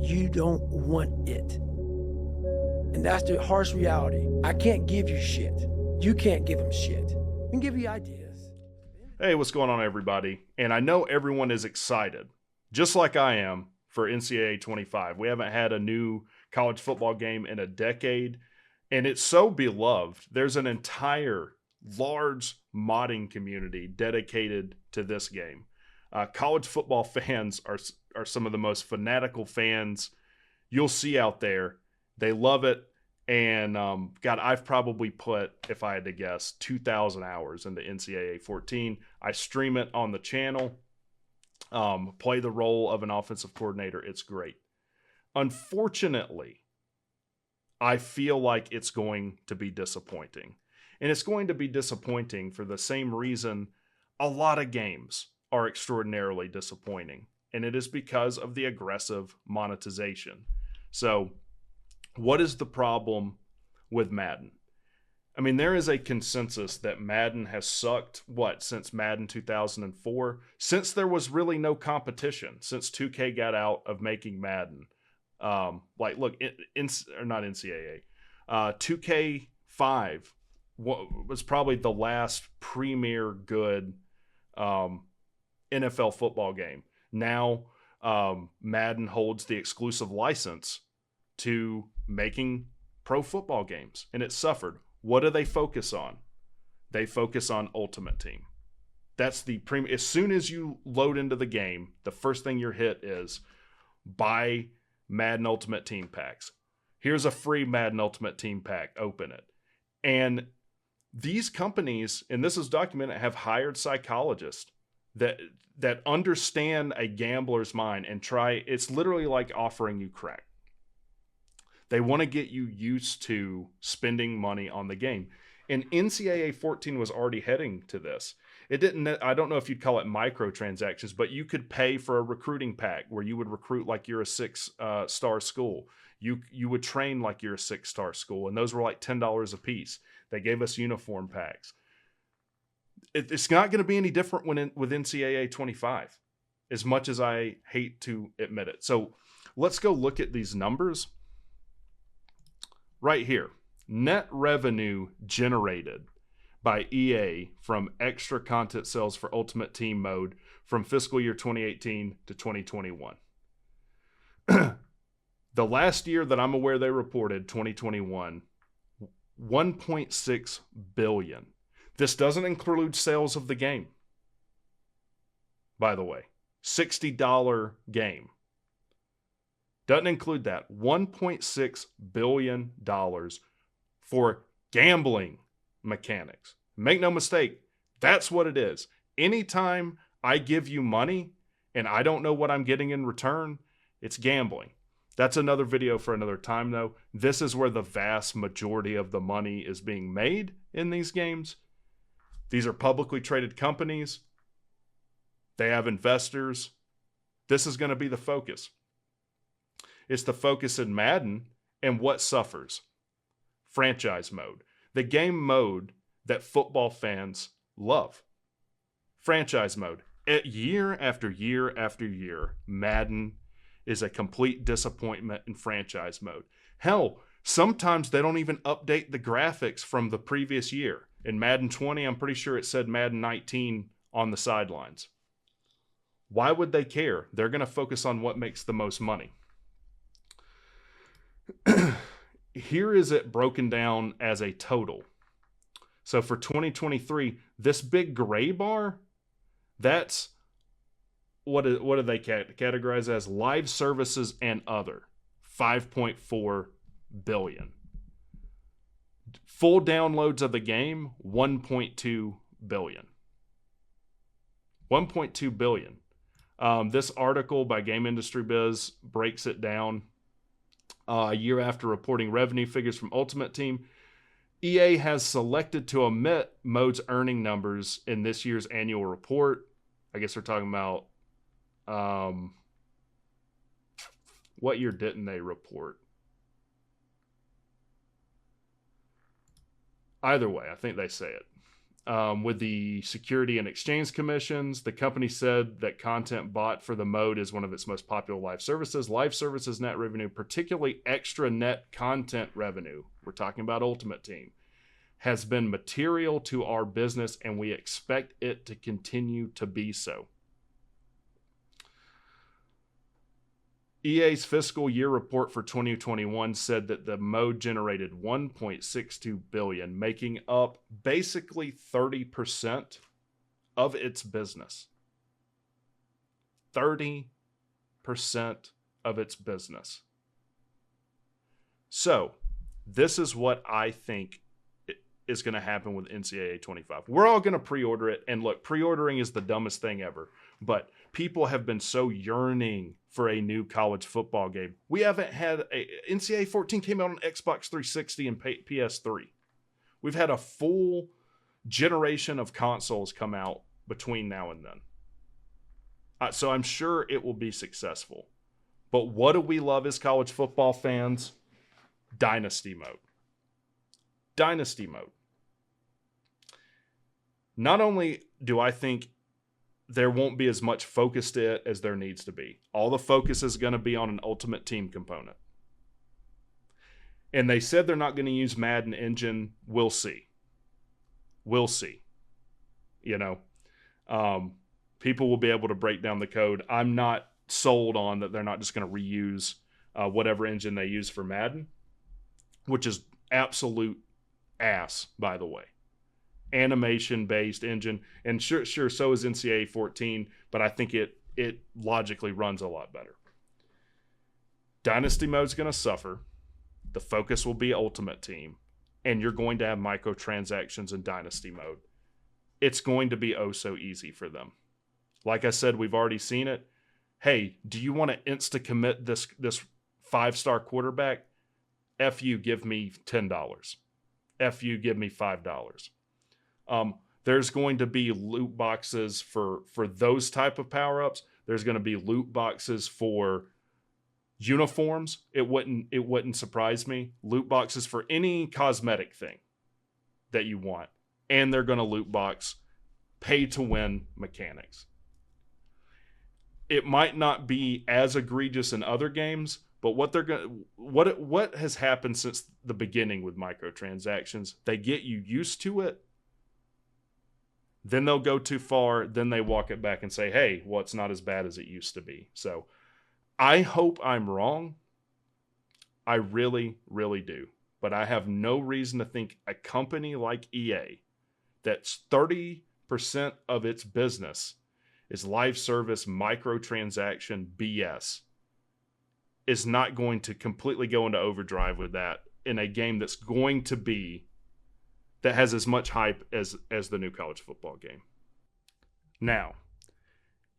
you don't want it. And that's the harsh reality. I can't give you shit. You can't give them shit. We can give you ideas. Hey, what's going on, everybody? And I know everyone is excited, just like I am, for NCAA 25. We haven't had a new college football game in a decade, and it's so beloved. There's an entire large modding community dedicated to this game. College football fans are some of the most fanatical fans you'll see out there. They love it. And God, I've probably put, if I had to guess, 2,000 hours into NCAA 14. I stream it on the channel, play the role of an offensive coordinator. It's great. Unfortunately, I feel like it's going to be disappointing. And it's going to be disappointing for the same reason a lot of games are extraordinarily disappointing. And it is because of the aggressive monetization. So, what is the problem with Madden? I mean, there is a consensus that Madden has sucked, since Madden 2004? Since there was really no competition, since 2K got out of making Madden. Not NCAA. 2K5 was probably the last premier good NFL football game. Now, Madden holds the exclusive license to making pro football games, and it suffered. What do they focus on? They focus on Ultimate Team. That's the premium. As soon as you load into the game, the first thing you're hit is buy Madden Ultimate Team packs. Here's a free Madden Ultimate Team pack. Open it. And these companies, and this is documented, have hired psychologists that understand a gambler's mind and try. It's literally like offering you crack. They want to get you used to spending money on the game. And NCAA 14 was already heading to this. It didn't, I don't know if you'd call it microtransactions, but you could pay for a recruiting pack where you would recruit like you're a six-star school. You would train like you're a six-star school, and those were like $10 a piece. They gave us uniform packs. It's not going to be any different with NCAA 25, as much as I hate to admit it. So let's go look at these numbers. Right here, net revenue generated by EA from extra content sales for Ultimate Team mode from fiscal year 2018 to 2021. The last year that I'm aware they reported, 2021, 1.6 billion. This doesn't include sales of the game. By the way, $60 game. Doesn't include that. $1.6 billion for gambling mechanics. Make no mistake, that's what it is. Anytime I give you money and I don't know what I'm getting in return, it's gambling. That's another video for another time, though. This is where the vast majority of the money is being made in these games. These are publicly traded companies. They have investors. This is going to be the focus. It's the focus in Madden, and what suffers? Franchise mode. The game mode that football fans love. Franchise mode. Year after year after year, Madden is a complete disappointment in franchise mode. Hell, sometimes they don't even update the graphics from the previous year. In Madden 20, I'm pretty sure it said Madden 19 on the sidelines. Why would they care? They're going to focus on what makes the most money. Here is it broken down as a total. So for 2023, this big gray bar, that's what do they categorize as? Live services and other. 5.4 billion. Full downloads of the game, 1.2 billion. 1.2 billion. This article by Game Industry Biz breaks it down. A year after reporting revenue figures from Ultimate Team, EA has selected to omit mode's earning numbers in this year's annual report. I guess they're talking about what year didn't they report? Either way, I think they say it. with the Security and Exchange Commissions. The company said that content bought for the mode is one of its most popular live services. Live services net revenue, particularly extra net content revenue, we're talking about Ultimate Team, has been material to our business, and we expect it to continue to be so. EA's fiscal year report for 2021 said that the mode generated $1.62 billion, making up basically 30% of its business. 30% of its business. So, this is what I think is going to happen with NCAA 25. We're all going to pre-order it. And look, pre-ordering is the dumbest thing ever. But people have been so yearning for a new college football game. We haven't had NCAA 14 came out on Xbox 360 and PS3. We've had a full generation of consoles come out between now and then. So I'm sure it will be successful. But what do we love as college football fans? Dynasty mode. Dynasty mode. Not only do I think there won't be as much focus to it as there needs to be. All the focus is going to be on an Ultimate Team component. And they said they're not going to use Madden engine. We'll see. We'll see. You know, people will be able to break down the code. I'm not sold on that they're not just going to reuse whatever engine they use for Madden, which is absolute ass, by the way. Animation-based engine, and sure, so is NCAA 14, but I think it logically runs a lot better. Dynasty mode's going to suffer. The focus will be Ultimate Team, and you're going to have microtransactions in Dynasty mode. It's going to be oh so easy for them. Like I said, we've already seen it. Hey, do you want to insta-commit this 5-star quarterback? F you, give me $10. F you, give me $5. There's going to be loot boxes for those type of power-ups. There's going to be loot boxes for uniforms. It wouldn't surprise me. Loot boxes for any cosmetic thing that you want. And they're going to loot box pay-to-win mechanics. It might not be as egregious in other games, but what has happened since the beginning with microtransactions, they get you used to it. Then they'll go too far. Then they walk it back and say, hey, well, it's not as bad as it used to be. So I hope I'm wrong. I really, really do. But I have no reason to think a company like EA, that's 30% of its business is live service microtransaction BS, is not going to completely go into overdrive with that in a game that's going to be, that has as much hype as the new college football game. Now,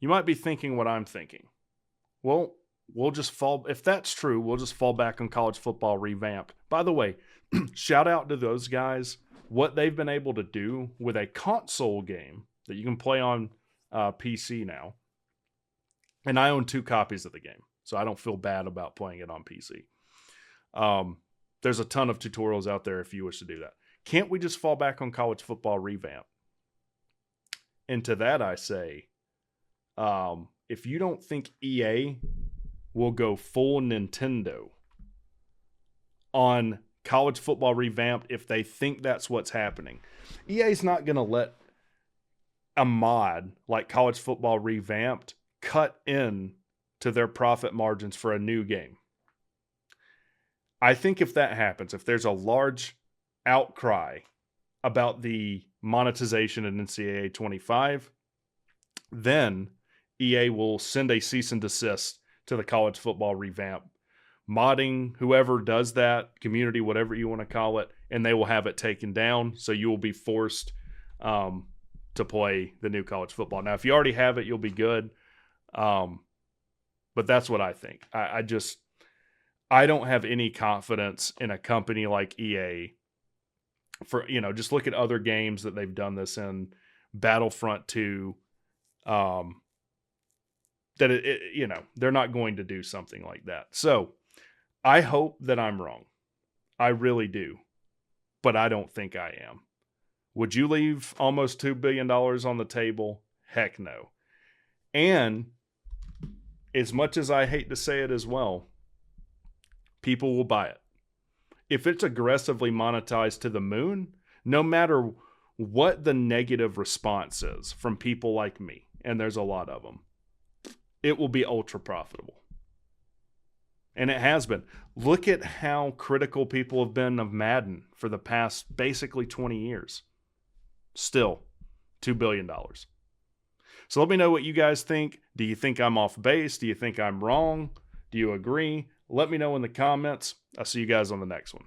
you might be thinking what I'm thinking. Well, if that's true, we'll just fall back on college football revamped. By the way, shout out to those guys, what they've been able to do with a console game that you can play on PC now. And I own 2 copies of the game, so I don't feel bad about playing it on PC. There's a ton of tutorials out there if you wish to do that. Can't we just fall back on college football revamp? And to that I say, if you don't think EA will go full Nintendo on college football revamped, if they think that's what's happening, EA's not going to let a mod like college football revamped cut in to their profit margins for a new game. I think if that happens, if there's a large outcry about the monetization in NCAA 25, then EA will send a cease and desist to the college football revamp. Modding, whoever does that, community, whatever you want to call it, and they will have it taken down. So you will be forced to play the new college football. Now, if you already have it, you'll be good. But that's what I think. I don't have any confidence in a company like EA. For, just look at other games that they've done this in, Battlefront 2, that they're not going to do something like that. So I hope that I'm wrong. I really do. But I don't think I am. Would you leave almost $2 billion on the table? Heck no. And as much as I hate to say it as well, people will buy it. If it's aggressively monetized to the moon, no matter what the negative response is from people like me, and there's a lot of them, it will be ultra profitable. And it has been. Look at how critical people have been of Madden for the past basically 20 years. Still, $2 billion. So let me know what you guys think. Do you think I'm off base? Do you think I'm wrong? Do you agree? Let me know in the comments. I'll see you guys on the next one.